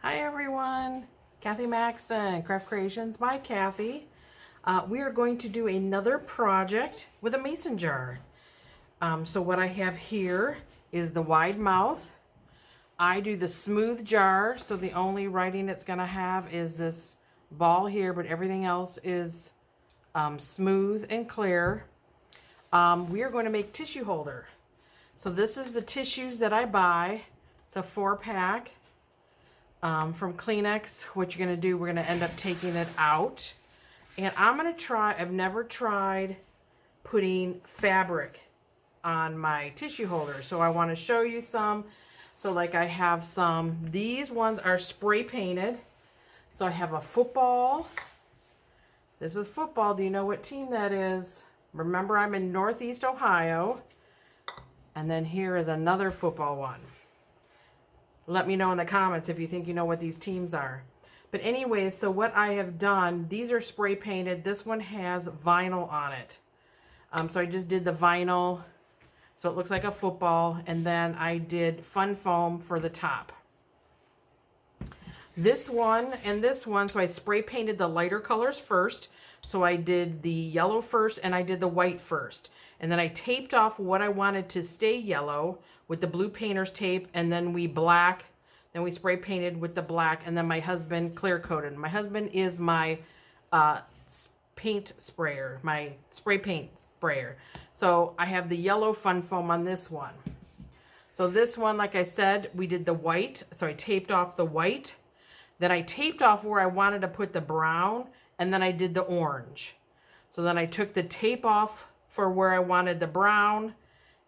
Hi everyone, Kathy Maxon, Craft Creations by Kathy. We are going to do another project with a mason jar. So what I have here is the wide mouth. I do the smooth jar, so the only writing it's going to have is this ball here, but everything else is smooth and clear. We are going to make tissue holder. So this is the tissues that I buy. It's a 4-pack. From Kleenex. What you're going to do, we're going to end up taking it out. And I'm going to try, I've never tried putting fabric on my tissue holder. So I want to show you some. So like I have some, these ones are spray painted. So I have a football. This is football. Do you know what team that is? Remember, I'm in Northeast Ohio. And then here is another football one. Let me know in the comments if you think you know what these teams are. But anyways, so what I have done, these are spray painted. This one has vinyl on it. So I just did the vinyl, so it looks like a football. And then I did fun foam for the top. This one and this one, so I spray painted the lighter colors first. So I did the yellow first and I did the white first. And then I taped off what I wanted to stay yellow with the blue painter's tape, and then we spray painted with the black, and then my husband clear coated. My husband is my paint sprayer, my spray paint sprayer. So I have the yellow fun foam on this one. So this one, like I said, we did the white, so I taped off the white. Then I taped off where I wanted to put the brown, and then I did the orange. So then I took the tape off for where I wanted the brown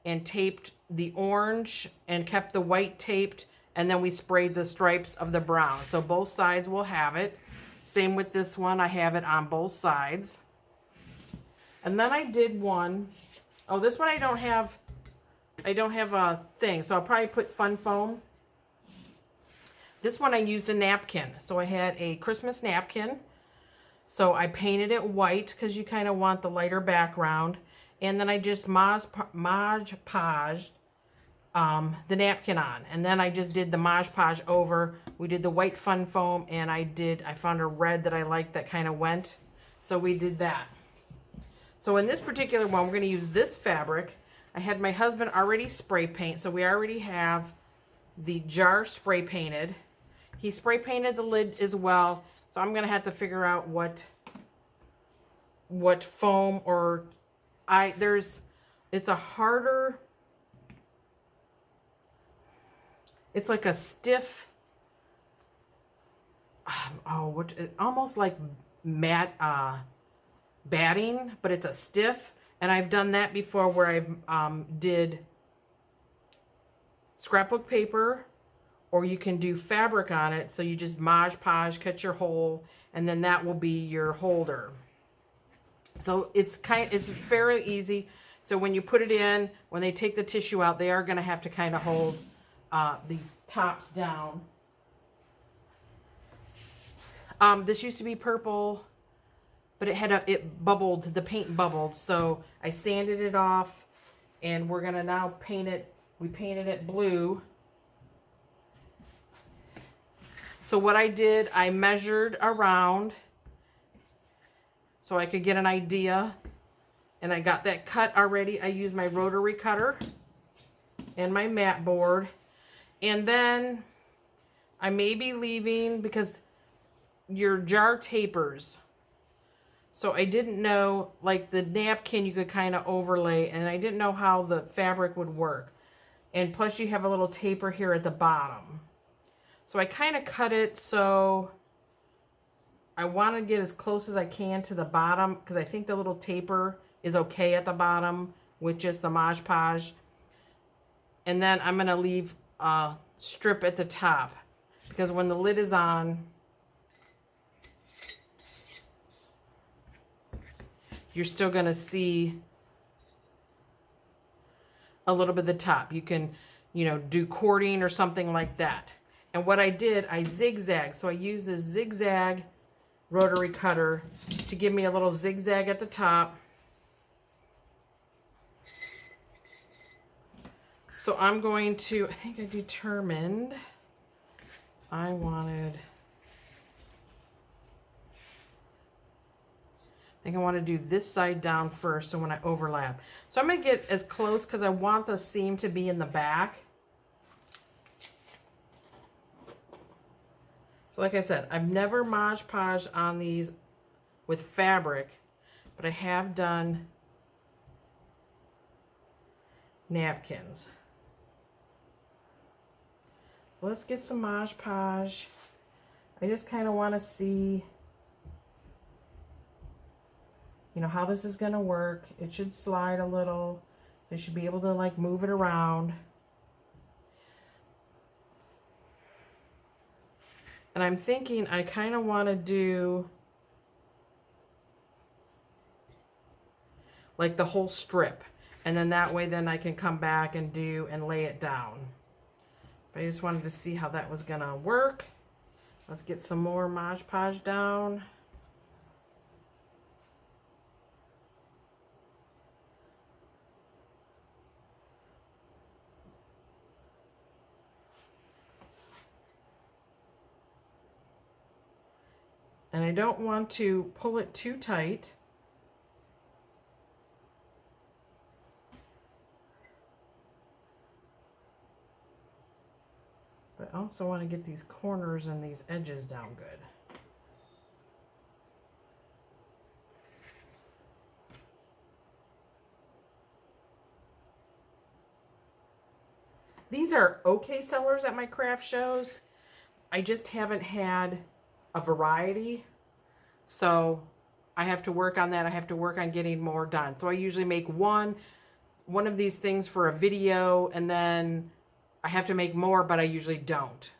and taped the orange and kept the white taped, and then we sprayed the stripes of the brown. So both sides will have it. Same with this one, I have it on both sides. And then I did one, oh, this one I don't have a thing, so I'll probably put fun foam. This one I used a napkin. So I had a Christmas napkin. So I painted it white because you kind of want the lighter background. And then I just Mod Podged the napkin on. And then I just did the Mod Podge over. We did the white fun foam, and I found a red that I liked that kind of went. So we did that. So in this particular one, we're going to use this fabric. I had my husband already spray paint, so we already have the jar spray painted. He spray painted the lid as well. So I'm going to have to figure out what foam or it's a harder, it's like a stiff, almost like matte batting, but it's a stiff. And I've done that before where I did scrapbook paper, or you can do fabric on it. So you just Mod Podge, cut your hole, and then that will be your holder. So it's fairly easy. So when you put it in, when they take the tissue out, they are going to have to kind of hold the tops down. This used to be purple, but it bubbled, the paint bubbled. So I sanded it off, and we're going to now paint it. We painted it blue. So what I did, I measured around so I could get an idea, and I got that cut already. I used my Rotary Cutter and my mat board, and then I may be leaving because your jar tapers. So I didn't know, like the napkin you could kind of overlay, and I didn't know how the fabric would work. And plus you have a little taper here at the bottom. So I kind of cut it so I want to get as close as I can to the bottom, because I think the little taper is okay at the bottom with just the Mod Podge. And then I'm going to leave a strip at the top, because when the lid is on, you're still going to see a little bit of the top. You can, do cording or something like that. And what I did, I zigzag. So I used this zigzag Rotary Cutter to give me a little zigzag at the top. So I'm going to, I think I determined I think I want to do this side down first, so when I overlap. So I'm going to get as close because I want the seam to be in the back. So like I said, I've never Mod Podged on these with fabric, but I have done napkins. So let's get some Mod Podge. I just kind of want to see, you know, how this is going to work. It should slide a little. So you should be able to like move it around. And I'm thinking I kind of want to do like the whole strip. And then that way then I can come back and do and lay it down. But I just wanted to see how that was going to work. Let's get some more Mod Podge down. And I don't want to pull it too tight. But I also want to get these corners and these edges down good. These are okay sellers at my craft shows. I just haven't had a variety. So I have to work on that. I have to work on getting more done. So I usually make one of these things for a video, and then I have to make more, but I usually don't.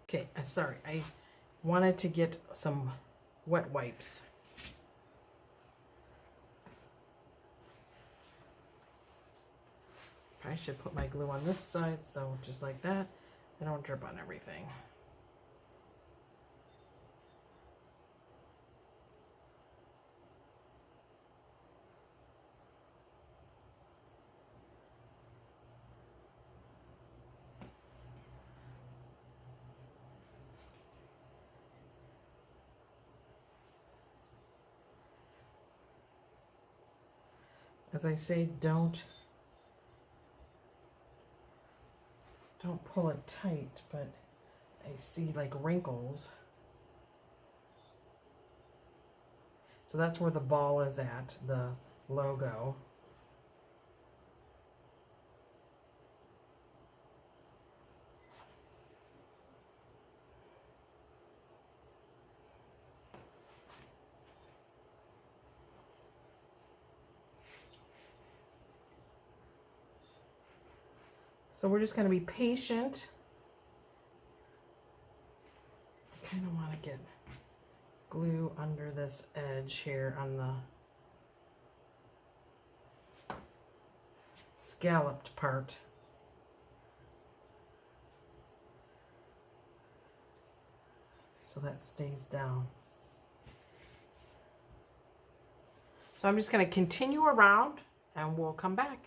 Okay, sorry. I wanted to get some wet wipes. I should put my glue on this side, so just like that, I don't drip on everything. As I say, don't pull it tight, but I see like wrinkles. So that's where the ball is at, the logo. So we're just going to be patient. I kind of want to get glue under this edge here on the scalloped part. So that stays down. So I'm just going to continue around and we'll come back.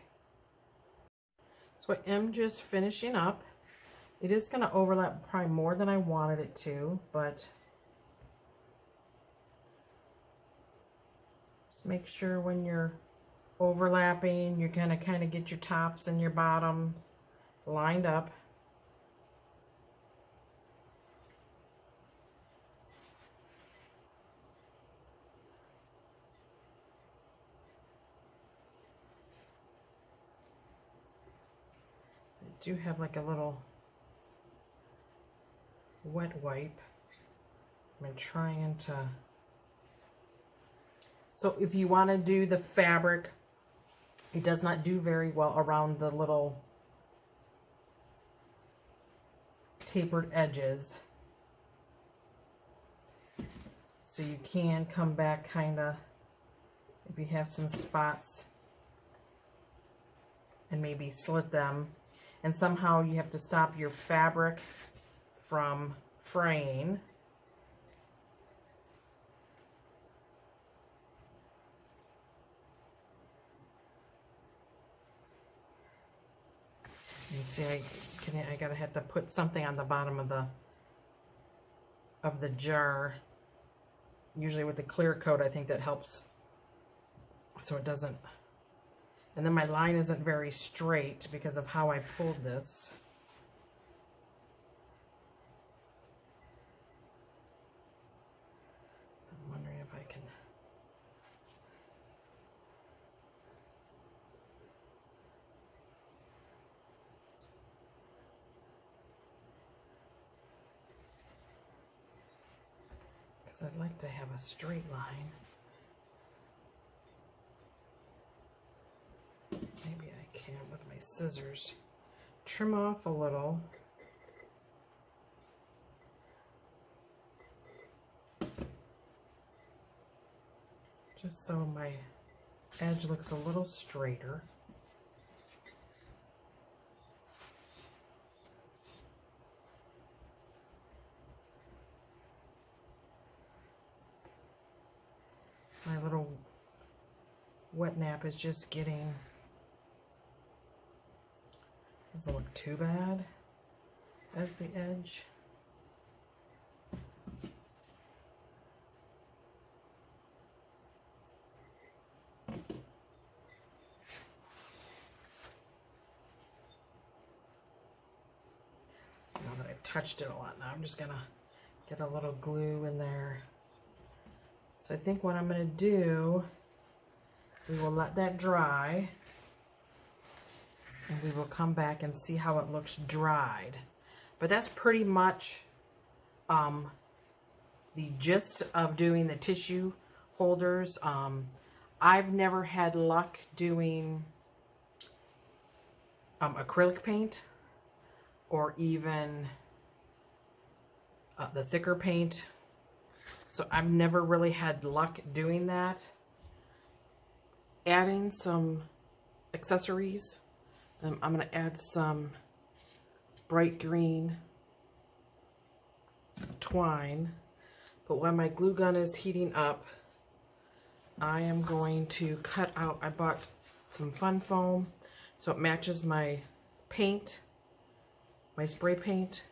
So I am just finishing up. It is going to overlap probably more than I wanted it to, but just make sure when you're overlapping, you're going to kind of get your tops and your bottoms lined up. I do have like a little wet wipe. I'm trying to. So if you want to do the fabric, it does not do very well around the little tapered edges. So you can come back kind of, if you have some spots, and maybe slit them. And somehow you have to stop your fabric from fraying. You see, I I gotta have to put something on the bottom of the jar. Usually with the clear coat, I think that helps so it doesn't. And then my line isn't very straight because of how I pulled this. I'm wondering if I can. Because I'd like to have a straight line. Maybe I can with my scissors. Trim off a little. Just so my edge looks a little straighter. My little wet nap is just getting, doesn't look too bad as the edge. Now that I've touched it a lot, now I'm just gonna get a little glue in there. So I think what I'm gonna do, we will let that dry and we will come back and see how it looks dried. But that's pretty much the gist of doing the tissue holders. I've never had luck doing acrylic paint or even the thicker paint. So I've never really had luck doing that. Adding some accessories. I'm going to add some bright green twine. But while my glue gun is heating up, I am going to cut out, I bought some fun foam so it matches my paint, my spray paint.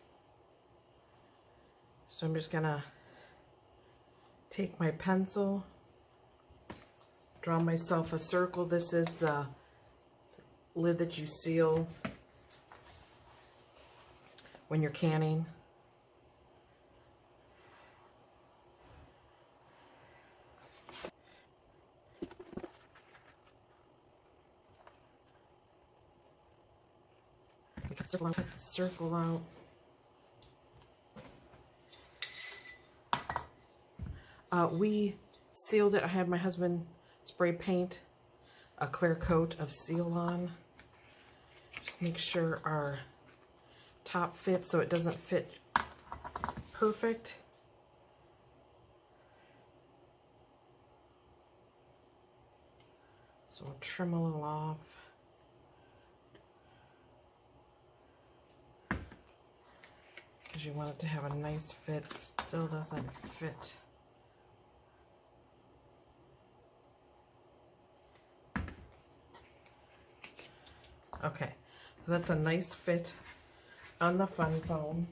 So I'm just going to take my pencil, draw myself a circle. This is the lid that you seal when you're canning. Cut the circle out. We sealed it. I had my husband spray paint a clear coat of seal on. Just make sure our top fits so it doesn't fit perfect. So we'll trim a little off. Because you want it to have a nice fit. It still doesn't fit. Okay, so that's a nice fit on the fun foam.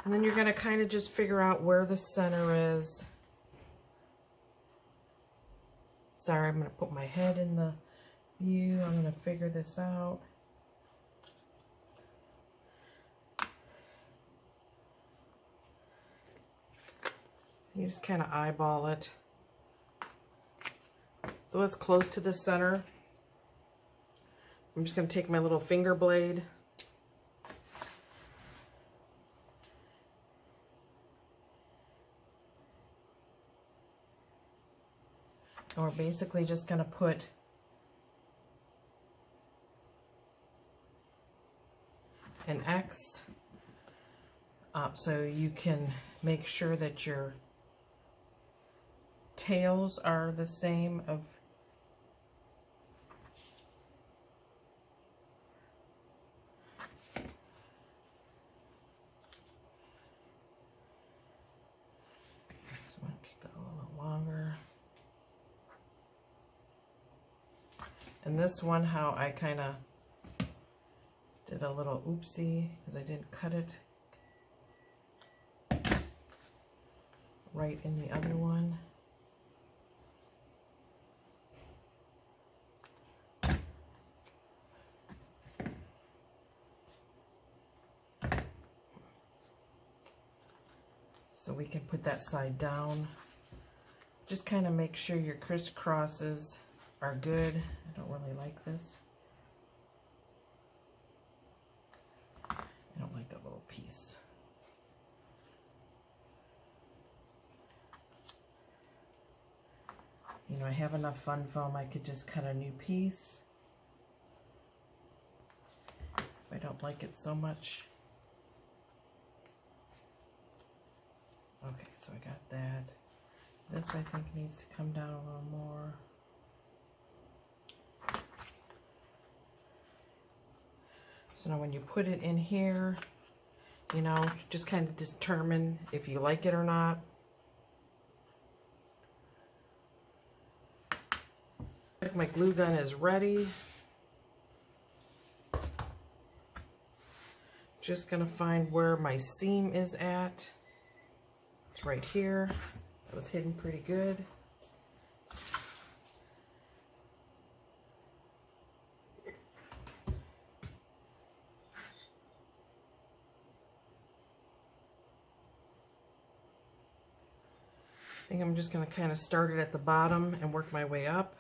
And then you're going to kind of just figure out where the center is. Sorry, I'm going to put my head in the view. I'm going to figure this out. You just kind of eyeball it. So that's close to the center. I'm just going to take my little finger blade. And we're basically just going to put an X up so you can make sure that your tails are the same of this one could go a little longer. And this one, how I kind of Did a little oopsie because I didn't cut it right in the other one. So we can put that side down. Just kind of make sure your crisscrosses are good. I don't really like this. I don't like that little piece. You know, I have enough fun foam, I could just cut a new piece if I don't like it so much. Okay, so I got that. This I think needs to come down a little more. So now when you put it in here, you know, just kind of determine if you like it or not. My glue gun is ready. Just gonna find where my seam is at. It's right here. That was hidden pretty good. I think I'm just going to kind of start it at the bottom and work my way up.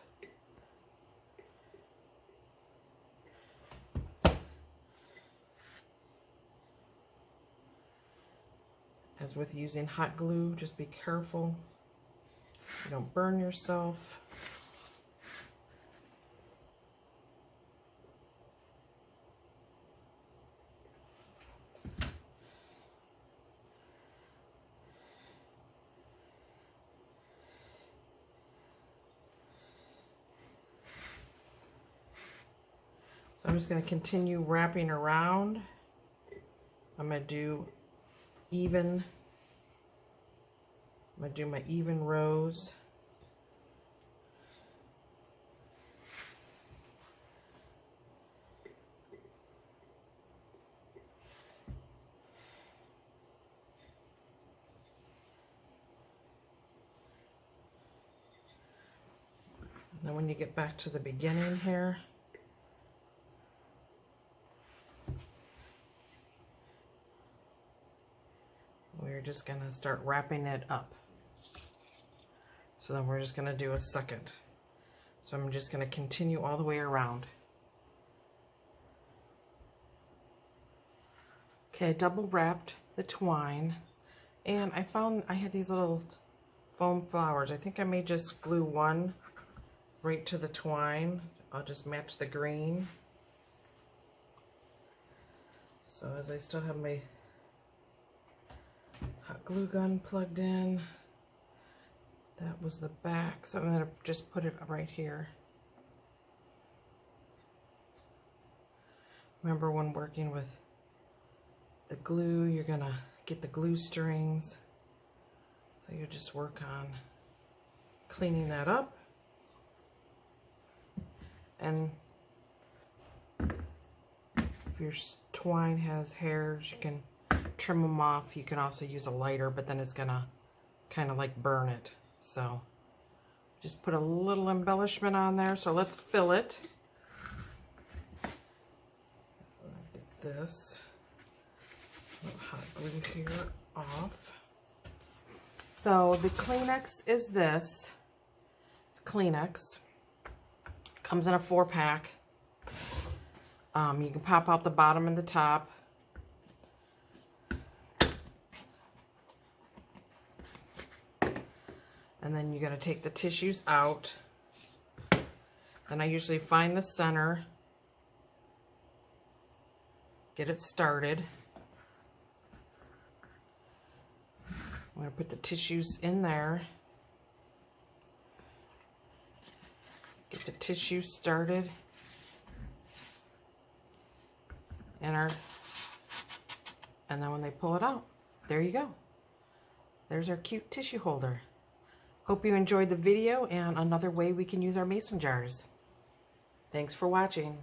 As with using hot glue, just be careful you don't burn yourself. So I'm just going to continue wrapping around. I'm going to do my even rows. And then when you get back to the beginning here, we're just going to start wrapping it up. So then we're just going to do a second. So I'm just going to continue all the way around. Okay, I double wrapped the twine, and I found I had these little foam flowers. I think I may just glue one right to the twine. I'll just match the green. So as I still have my hot glue gun plugged in, that was the back, so I'm going to just put it right here. Remember, when working with the glue, you're going to get the glue strings, so you just work on cleaning that up. And if your twine has hairs, you can trim them off. You can also use a lighter, but then it's gonna kind of like burn it. So just put a little embellishment on there. So let's fill it. So get this little hot glue here off. So the Kleenex is this. It's Kleenex. Comes in a 4-pack. You can pop out the bottom and the top. And then you got to take the tissues out. Then I usually find the center, get it started. I'm going to put the tissues in there. Get the tissue started. And then when they pull it out, there you go. There's our cute tissue holder. Hope you enjoyed the video and another way we can use our mason jars. Thanks for watching.